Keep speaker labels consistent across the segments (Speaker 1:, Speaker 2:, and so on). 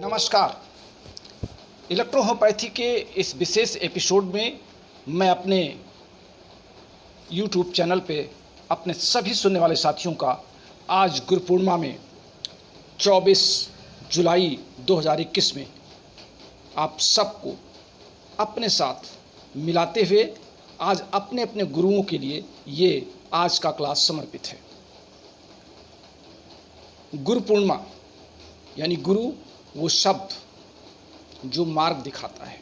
Speaker 1: नमस्कार। इलेक्ट्रोहोम्योपैथी के इस विशेष एपिसोड में मैं अपने YouTube चैनल पे अपने सभी सुनने वाले साथियों का आज गुरु पूर्णिमा में 24 जुलाई 2021 में आप सबको अपने साथ मिलाते हुए आज अपने अपने गुरुओं के लिए ये आज का क्लास समर्पित है। गुरु पूर्णिमा यानी गुरु वो शब्द जो मार्ग दिखाता है,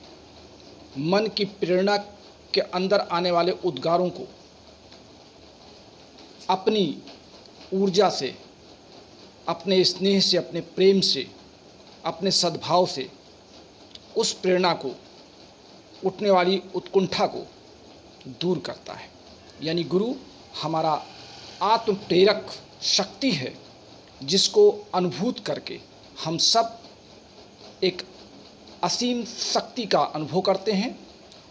Speaker 1: मन की प्रेरणा के अंदर आने वाले उद्गारों को अपनी ऊर्जा से, अपने स्नेह से, अपने प्रेम से, अपने सद्भाव से उस प्रेरणा को, उठने वाली उत्कंठा को दूर करता है। यानी गुरु हमारा आत्म प्रेरक शक्ति है जिसको अनुभूत करके हम सब एक असीम शक्ति का अनुभव करते हैं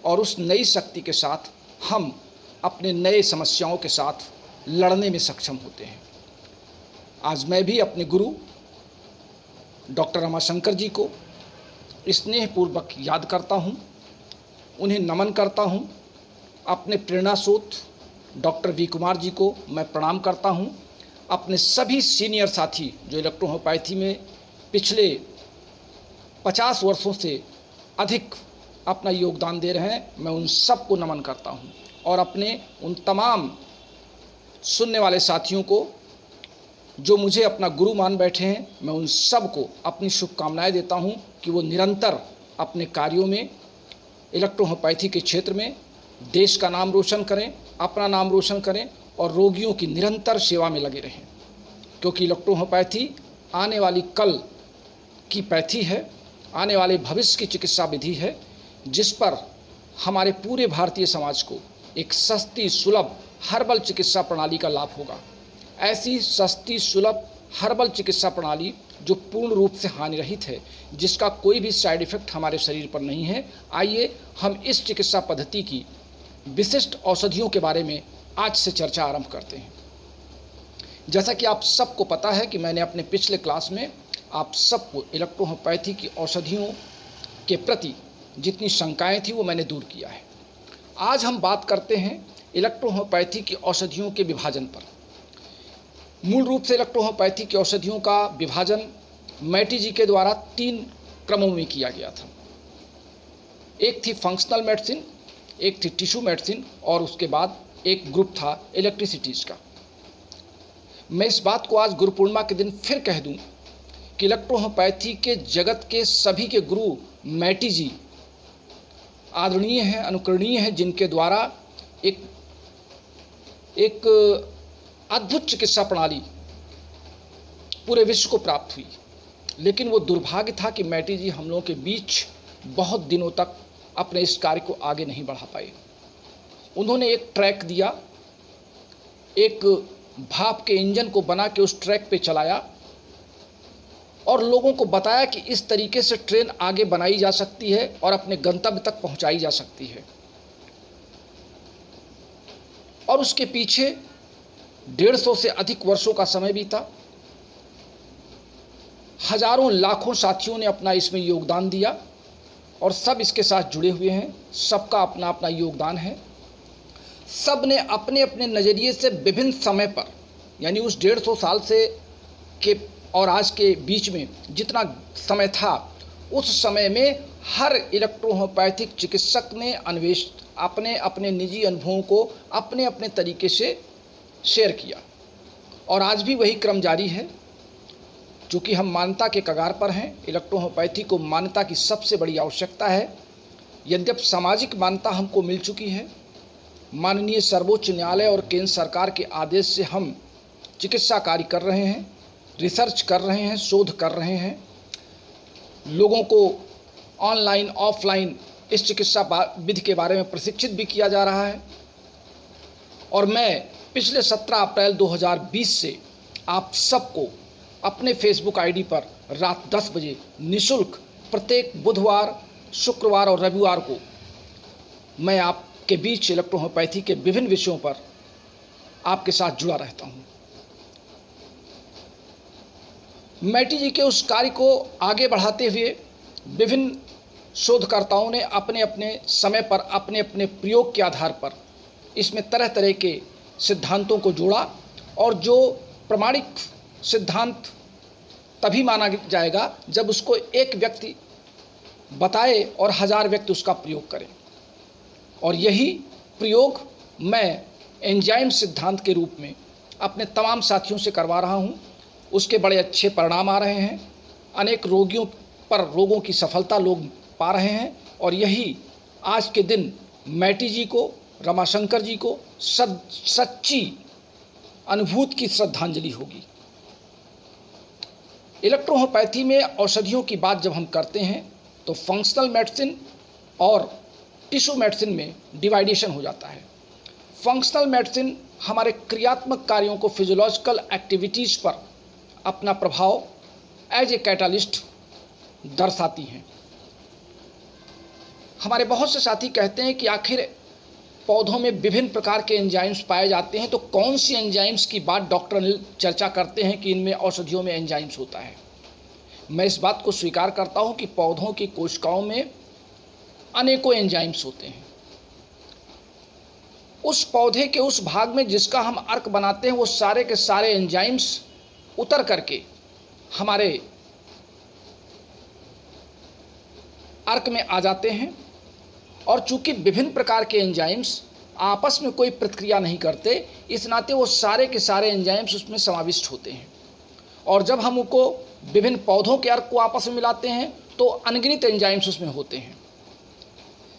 Speaker 1: और उस नई शक्ति के साथ हम अपने नए समस्याओं के साथ लड़ने में सक्षम होते हैं। आज मैं भी अपने गुरु डॉक्टर रमाशंकर जी को स्नेहपूर्वक याद करता हूँ, उन्हें नमन करता हूँ। अपने प्रेरणा स्रोत डॉक्टर वी कुमार जी को मैं प्रणाम करता हूँ। अपने सभी सीनियर साथी जो इलेक्ट्रोहोम्योपैथी में पिछले 50 वर्षों से अधिक अपना योगदान दे रहे हैं, मैं उन सबको नमन करता हूं। और अपने उन तमाम सुनने वाले साथियों को जो मुझे अपना गुरु मान बैठे हैं, मैं उन सबको अपनी शुभकामनाएं देता हूं कि वो निरंतर अपने कार्यों में इलेक्ट्रोहोम्योपैथी के क्षेत्र में देश का नाम रोशन करें, अपना नाम रोशन करें और रोगियों की निरंतर सेवा में लगे रहें। क्योंकि इलेक्ट्रोहोम्योपैथी आने वाली कल की पैथी है, आने वाले भविष्य की चिकित्सा विधि है, जिस पर हमारे पूरे भारतीय समाज को एक सस्ती सुलभ हर्बल चिकित्सा प्रणाली का लाभ होगा। ऐसी सस्ती सुलभ हर्बल चिकित्सा प्रणाली जो पूर्ण रूप से हानि रहित है, जिसका कोई भी साइड इफेक्ट हमारे शरीर पर नहीं है। आइए हम इस चिकित्सा पद्धति की विशिष्ट औषधियों के बारे में आज से चर्चा आरंभ करते हैं। जैसा कि आप सबको पता है कि मैंने अपने पिछले क्लास में आप सबको इलेक्ट्रोहोम्योपैथी की औषधियों के प्रति जितनी शंकाएं थी वो मैंने दूर किया है। आज हम बात करते हैं इलेक्ट्रोहोम्योपैथी की औषधियों के विभाजन पर। मूल रूप से इलेक्ट्रोहोम्योपैथी की औषधियों का विभाजन मैटी जी के द्वारा 3 क्रमों में किया गया था। एक थी फंक्शनल मेडिसिन, एक थी टिश्यू मेडिसिन और उसके बाद एक ग्रुप था इलेक्ट्रिसिटीज़ का। मैं इस बात को आज गुरु पूर्णिमा के दिन फिर कह दूं कि इलेक्ट्रोहोम्योपैथी के जगत के सभी के गुरु मैटी जी आदरणीय हैं, अनुकरणीय हैं, जिनके द्वारा एक अद्भुत चिकित्सा प्रणाली पूरे विश्व को प्राप्त हुई। लेकिन वो दुर्भाग्य था कि मैटी जी हम लोगों के बीच बहुत दिनों तक अपने इस कार्य को आगे नहीं बढ़ा पाए। उन्होंने एक ट्रैक दिया, एक भाप के इंजन को बना के उस ट्रैक पे चलाया और लोगों को बताया कि इस तरीके से ट्रेन आगे बनाई जा सकती है और अपने गंतव्य तक पहुंचाई जा सकती है। और उसके पीछे 150 से अधिक वर्षों का समय बीता। हजारों लाखों साथियों ने अपना इसमें योगदान दिया और सब इसके साथ जुड़े हुए हैं। सबका अपना अपना योगदान है। सब ने अपने अपने नज़रिए से विभिन्न समय पर, यानी उस 150 साल से के और आज के बीच में जितना समय था, उस समय में हर इलेक्ट्रोहोम्योपैथिक चिकित्सक ने अपने अपने निजी अनुभवों को अपने अपने तरीके से शेयर किया। और आज भी वही क्रम जारी है। चूँकि हम मान्यता के कगार पर हैं, इलेक्ट्रोहोम्योपैथी को मान्यता की सबसे बड़ी आवश्यकता है। यद्यपि सामाजिक मान्यता हमको मिल चुकी है, माननीय सर्वोच्च न्यायालय और केंद्र सरकार के आदेश से हम चिकित्सा कार्य कर रहे हैं, रिसर्च कर रहे हैं, शोध कर रहे हैं, लोगों को ऑनलाइन ऑफलाइन इस चिकित्सा विधि के बारे में प्रशिक्षित भी किया जा रहा है। और मैं पिछले 17 अप्रैल 2020 से आप सबको अपने फेसबुक आईडी पर रात 10 बजे निःशुल्क प्रत्येक बुधवार, शुक्रवार और रविवार को मैं आपके बीच इलेक्ट्रोहोम्योपैथी के विभिन्न विषयों पर आपके साथ जुड़ा रहता हूँ। मैटी जी के उस कार्य को आगे बढ़ाते हुए विभिन्न शोधकर्ताओं ने अपने अपने समय पर अपने अपने प्रयोग के आधार पर इसमें तरह तरह के सिद्धांतों को जोड़ा, और जो प्रमाणिक सिद्धांत तभी माना जाएगा जब उसको एक व्यक्ति बताए और 1000 व्यक्ति उसका प्रयोग करें। और यही प्रयोग मैं एंजाइम सिद्धांत के रूप में अपने तमाम साथियों से करवा रहा हूँ। उसके बड़े अच्छे परिणाम आ रहे हैं, अनेक रोगियों पर रोगों की सफलता लोग पा रहे हैं, और यही आज के दिन मैटी जी को, रमाशंकर जी को सच्ची अनुभूति की श्रद्धांजलि होगी। इलेक्ट्रोहोपैथी में औषधियों की बात जब हम करते हैं तो फंक्शनल मेडिसिन और टिश्यू मेडिसिन में डिवाइडेशन हो जाता है। फंक्शनल मेडिसिन हमारे क्रियात्मक कार्यों को, फिजियोलॉजिकल एक्टिविटीज़ पर अपना प्रभाव एज ए कैटालिस्ट दर्शाती हैं। हमारे बहुत से साथी कहते हैं कि आखिर पौधों में विभिन्न प्रकार के एंजाइम्स पाए जाते हैं, तो कौन सी एंजाइम्स की बात डॉक्टर चर्चा करते हैं कि इनमें औषधियों में एंजाइम्स होता है। मैं इस बात को स्वीकार करता हूं कि पौधों की कोशिकाओं में अनेकों एंजाइम्स होते हैं। उस पौधे के उस भाग में जिसका हम अर्क बनाते हैं वो सारे के सारे एंजाइम्स उतर करके हमारे अर्क में आ जाते हैं, और चूंकि विभिन्न प्रकार के एंजाइम्स आपस में कोई प्रतिक्रिया नहीं करते, इस नाते वो सारे के सारे एंजाइम्स उसमें समाविष्ट होते हैं। और जब हम उनको विभिन्न पौधों के अर्क को आपस में मिलाते हैं तो अनगिनत एंजाइम्स उसमें होते हैं।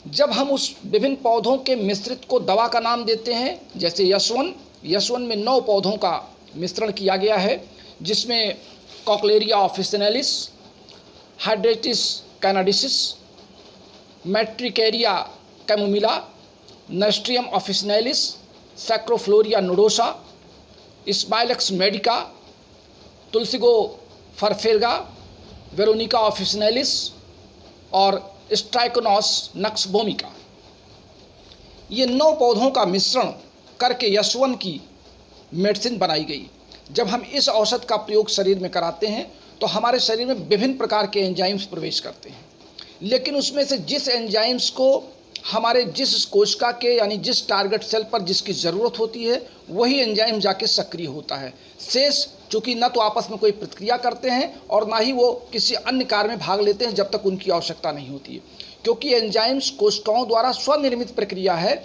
Speaker 1: जब हम उस विभिन्न पौधों के मिश्रित को दवा का नाम देते हैं, जैसे यशवन में 9 पौधों का मिश्रण किया गया है, जिसमें Cochlearia officinalis, Hydrastis canadensis, Matricaria chamomilla, Nasturtium officinalis, Scrophularia nodosa, Smilax medica, Tussilago farfara, Veronica officinalis और स्ट्राइकोनॉस नक्सबोमिका, ये 9 पौधों का मिश्रण करके यशवन की मेडिसिन बनाई गई। जब हम इस औषध का प्रयोग शरीर में कराते हैं तो हमारे शरीर में विभिन्न प्रकार के एंजाइम्स प्रवेश करते हैं, लेकिन उसमें से जिस एंजाइम्स को हमारे जिस कोशिका के यानी जिस टारगेट सेल पर जिसकी ज़रूरत होती है वही एंजाइम जाके सक्रिय होता है। शेष चूँकि न तो आपस में कोई प्रतिक्रिया करते हैं और ना ही वो किसी अन्य कार्य में भाग लेते हैं जब तक उनकी आवश्यकता नहीं होती है, क्योंकि एंजाइम्स कोशिकाओं द्वारा स्वनिर्मित प्रक्रिया है।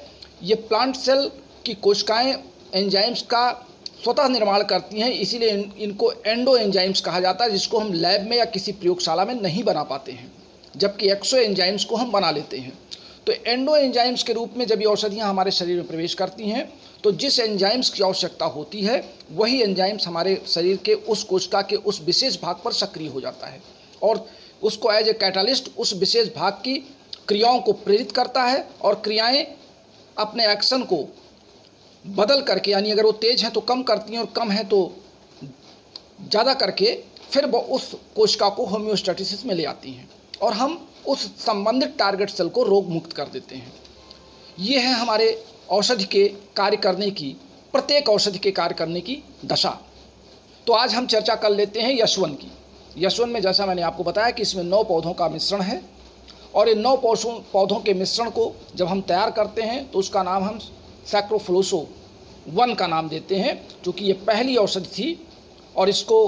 Speaker 1: ये प्लांट सेल की कोशिकाएँ एंजाइम्स का स्वतः निर्माण करती हैं, इसीलिए इनको एंडो एंजाइम्स कहा जाता है, जिसको हम लैब में या किसी प्रयोगशाला में नहीं बना पाते हैं, जबकि एक्सो एंजाइम्स को हम बना लेते हैं। तो एंडो एंजाइम्स के रूप में जब ये औषधियाँ हमारे शरीर में प्रवेश करती हैं तो जिस एंजाइम्स की आवश्यकता होती है वही एंजाइम्स हमारे शरीर के उस कोशिका के उस विशेष भाग पर सक्रिय हो जाता है, और उसको एज ए कैटालिस्ट उस विशेष भाग की क्रियाओं को प्रेरित करता है, और क्रियाएँ अपने एक्शन को बदल करके, यानी अगर वो तेज हैं तो कम करती हैं और कम है तो ज़्यादा करके फिर वो उस कोशिका को होम्योस्टैटिसिस में ले आती हैं और हम उस संबंधित टारगेट सेल को रोग मुक्त कर देते हैं। ये है हमारे औषधि के कार्य करने की, प्रत्येक औषधि के कार्य करने की दशा। तो आज हम चर्चा कर लेते हैं यशवन की। यशवन में जैसा मैंने आपको बताया कि इसमें 9 पौधों का मिश्रण है, और इन 9 पौधों के मिश्रण को जब हम तैयार करते हैं तो उसका नाम हम सैक्रोफ्लोसो 1 का नाम देते हैं, क्योंकि ये पहली औषधि थी और इसको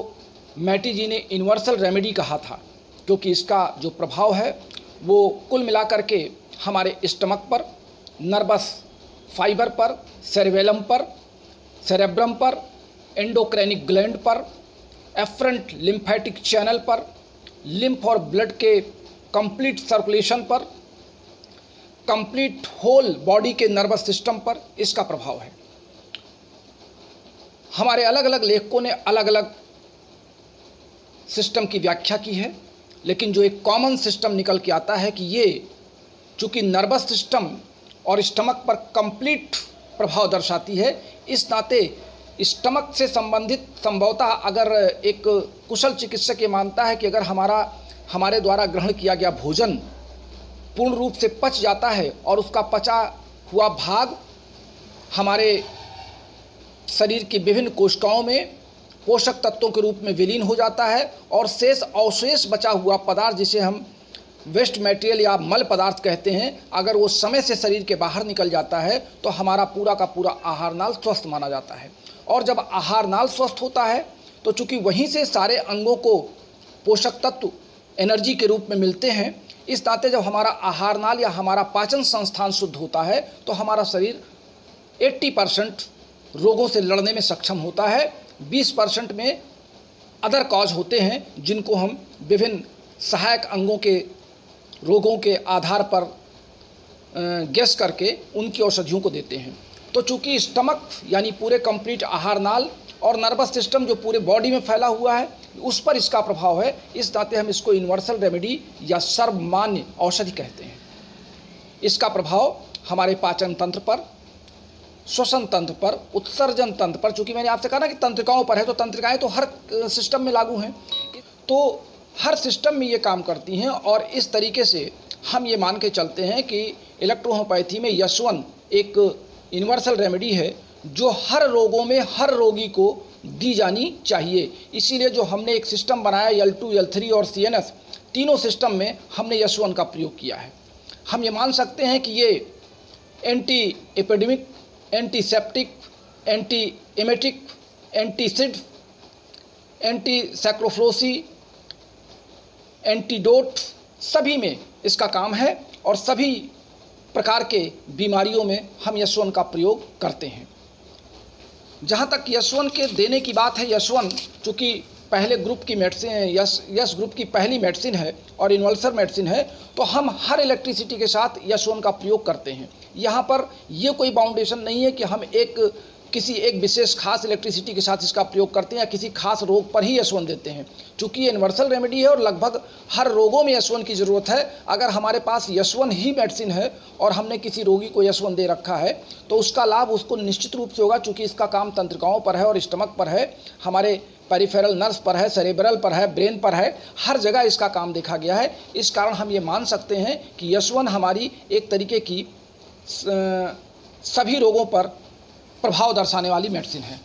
Speaker 1: मैटी जी ने यूनिवर्सल रेमेडी कहा था, क्योंकि इसका जो प्रभाव है वो कुल मिलाकर के हमारे स्टमक पर, नर्वस फाइबर पर, सेरेबेलम पर, सेरेब्रम पर, एंडोक्राइनिक ग्लैंड पर, एफरेंट लिम्फेटिक चैनल पर, लिम्फ और ब्लड के कंप्लीट सर्कुलेशन पर, कंप्लीट होल बॉडी के नर्वस सिस्टम पर इसका प्रभाव है। हमारे अलग अलग लेखकों ने अलग अलग सिस्टम की व्याख्या की है, लेकिन जो एक कॉमन सिस्टम निकल के आता है कि ये चूँकि नर्वस सिस्टम और स्टमक पर कंप्लीट प्रभाव दर्शाती है, इस नाते स्टमक से संबंधित संभवतः अगर एक कुशल चिकित्सक ये मानता है कि अगर हमारे द्वारा ग्रहण किया गया भोजन पूर्ण रूप से पच जाता है और उसका पचा हुआ भाग हमारे शरीर की विभिन्न कोशिकाओं में पोषक तत्वों के रूप में विलीन हो जाता है और अवशेष बचा हुआ पदार्थ, जिसे हम वेस्ट मटेरियल या मल पदार्थ कहते हैं, अगर वो समय से शरीर के बाहर निकल जाता है तो हमारा पूरा का पूरा आहार नाल स्वस्थ माना जाता है। और जब आहार नाल स्वस्थ होता है तो चूंकि वहीं से सारे अंगों को पोषक तत्व एनर्जी के रूप में मिलते हैं, इस नाते जब हमारा आहार नाल या हमारा पाचन संस्थान शुद्ध होता है तो हमारा शरीर 80% रोगों से लड़ने में सक्षम होता है। 20% में अदर कॉज होते हैं जिनको हम विभिन्न सहायक अंगों के रोगों के आधार पर गेस करके उनकी औषधियों को देते हैं। तो चूंकि स्टमक यानी पूरे कंप्लीट आहार नाल और नर्वस सिस्टम जो पूरे बॉडी में फैला हुआ है, उस पर इसका प्रभाव है, इस नाते हम इसको यूनिवर्सल रेमेडी या सर्वमान्य औषधि कहते हैं। इसका प्रभाव हमारे पाचन तंत्र पर, श्वसन तंत्र पर, उत्सर्जन तंत्र पर, चूंकि मैंने आपसे कहा ना कि तंत्रिकाओं पर है, तो तंत्रिकाएं तो हर सिस्टम में लागू हैं, तो हर सिस्टम में ये काम करती हैं। और इस तरीके से हम ये मान के चलते हैं कि इलेक्ट्रोहोम्योपैथी में यशवन एक यूनिवर्सल रेमेडी है जो हर रोगों में हर रोगी को दी जानी चाहिए। इसीलिए जो हमने एक सिस्टम बनाया L2, L3 और CNS, तीनों सिस्टम में हमने यशवन का प्रयोग किया है। हम ये मान सकते हैं कि ये anti epidemic, antiseptic, anti emetic, antacid, anti scrofulous, antidote, सभी में इसका काम है और सभी प्रकार के बीमारियों में हम यशवन का प्रयोग करते हैं। जहाँ तक यशवन के देने की बात है, यशवन चूँकि पहले ग्रुप की मेडिसिन है, यश ग्रुप की पहली मेडिसिन है और यूनिवर्सल मेडिसिन है, तो हम हर इलेक्ट्रिसिटी के साथ यशवन का प्रयोग करते हैं। यहाँ पर ये कोई बाउंडेशन नहीं है कि हम किसी एक विशेष खास इलेक्ट्रिसिटी के साथ इसका प्रयोग करते हैं या किसी खास रोग पर ही यशवन देते हैं। चूँकि ये यूनिवर्सल रेमेडी है और लगभग हर रोगों में यशवन की ज़रूरत है। अगर हमारे पास यशवन ही मेडिसिन है और हमने किसी रोगी को यशवन दे रखा है तो उसका लाभ उसको निश्चित रूप से होगा, चूँकि इसका काम तंत्रिकाओं पर है और स्टमक पर है, हमारे पेरिफेरल नर्व्स पर है, सेरेब्रल पर है, ब्रेन पर है, हर जगह इसका काम देखा गया है। इस कारण हम ये मान सकते हैं कि यशवन हमारी एक तरीके की सभी रोगों पर प्रभाव दर्शाने वाली मेडिसिन है।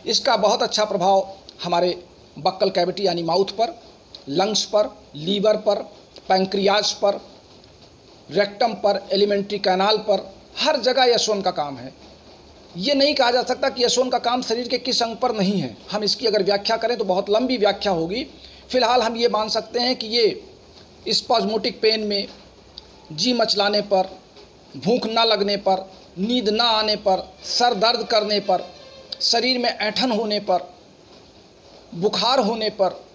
Speaker 1: इसका बहुत अच्छा प्रभाव हमारे बक्कल कैविटी यानी माउथ पर, लंग्स पर, लीवर पर, पैंक्रियाज पर, रेक्टम पर, एलिमेंट्री कैनाल पर, हर जगह यशवन का काम है। ये नहीं कहा जा सकता कि यशवन का काम शरीर के किस अंग पर नहीं है। हम इसकी अगर व्याख्या करें तो बहुत लंबी व्याख्या होगी। फिलहाल हम ये मान सकते हैं कि ये स्पाज्मोटिक पेन में, जी मचलाने पर, भूख न लगने पर, नींद ना आने पर, सर दर्द करने पर, शरीर में ऐंठन होने पर, बुखार होने पर,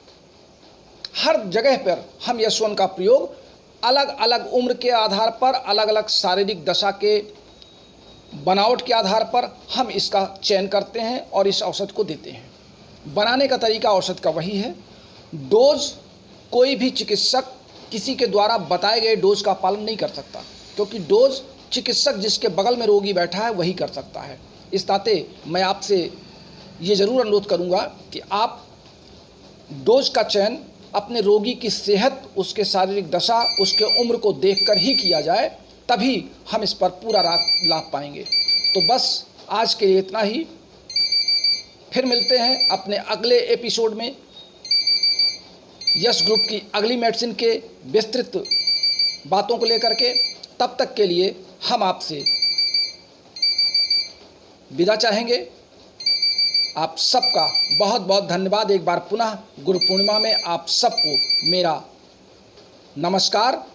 Speaker 1: हर जगह पर हम यशवन का प्रयोग अलग अलग उम्र के आधार पर, अलग अलग शारीरिक दशा के बनावट के आधार पर हम इसका चयन करते हैं और इस औषध को देते हैं। बनाने का तरीका औषध का वही है। डोज कोई भी चिकित्सक किसी के द्वारा बताए गए डोज का पालन नहीं कर सकता, क्योंकि डोज चिकित्सक जिसके बगल में रोगी बैठा है वही कर सकता है। इस नाते मैं आपसे ये ज़रूर अनुरोध करूँगा कि आप डोज का चयन अपने रोगी की सेहत, उसके शारीरिक दशा, उसके उम्र को देखकर ही किया जाए, तभी हम इस पर पूरा लाभ पाएंगे। तो बस आज के लिए इतना ही। फिर मिलते हैं अपने अगले एपिसोड में यश ग्रुप की अगली मेडिसिन के विस्तृत बातों को लेकर के। तब तक के लिए हम आपसे विदा चाहेंगे। आप सबका बहुत बहुत धन्यवाद। एक बार पुनः गुरु पूर्णिमा में आप सबको मेरा नमस्कार,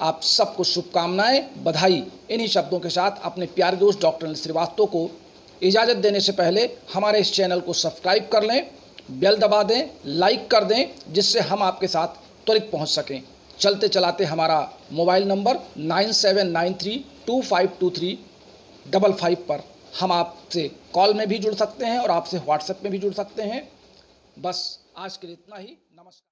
Speaker 1: आप सबको शुभकामनाएं, बधाई। इन्हीं शब्दों के साथ अपने प्यारे दोस्त डॉक्टर अनिल श्रीवास्तव को इजाज़त देने से पहले हमारे इस चैनल को सब्सक्राइब कर लें, बेल दबा दें, लाइक कर दें, जिससे हम आपके साथ त्वरित पहुंच सकें। चलते चलाते हमारा मोबाइल नंबर 9793252355 पर हम आपसे कॉल में भी जुड़ सकते हैं और आपसे व्हाट्सएप में भी जुड़ सकते हैं। बस आज के लिए इतना ही। नमस्कार।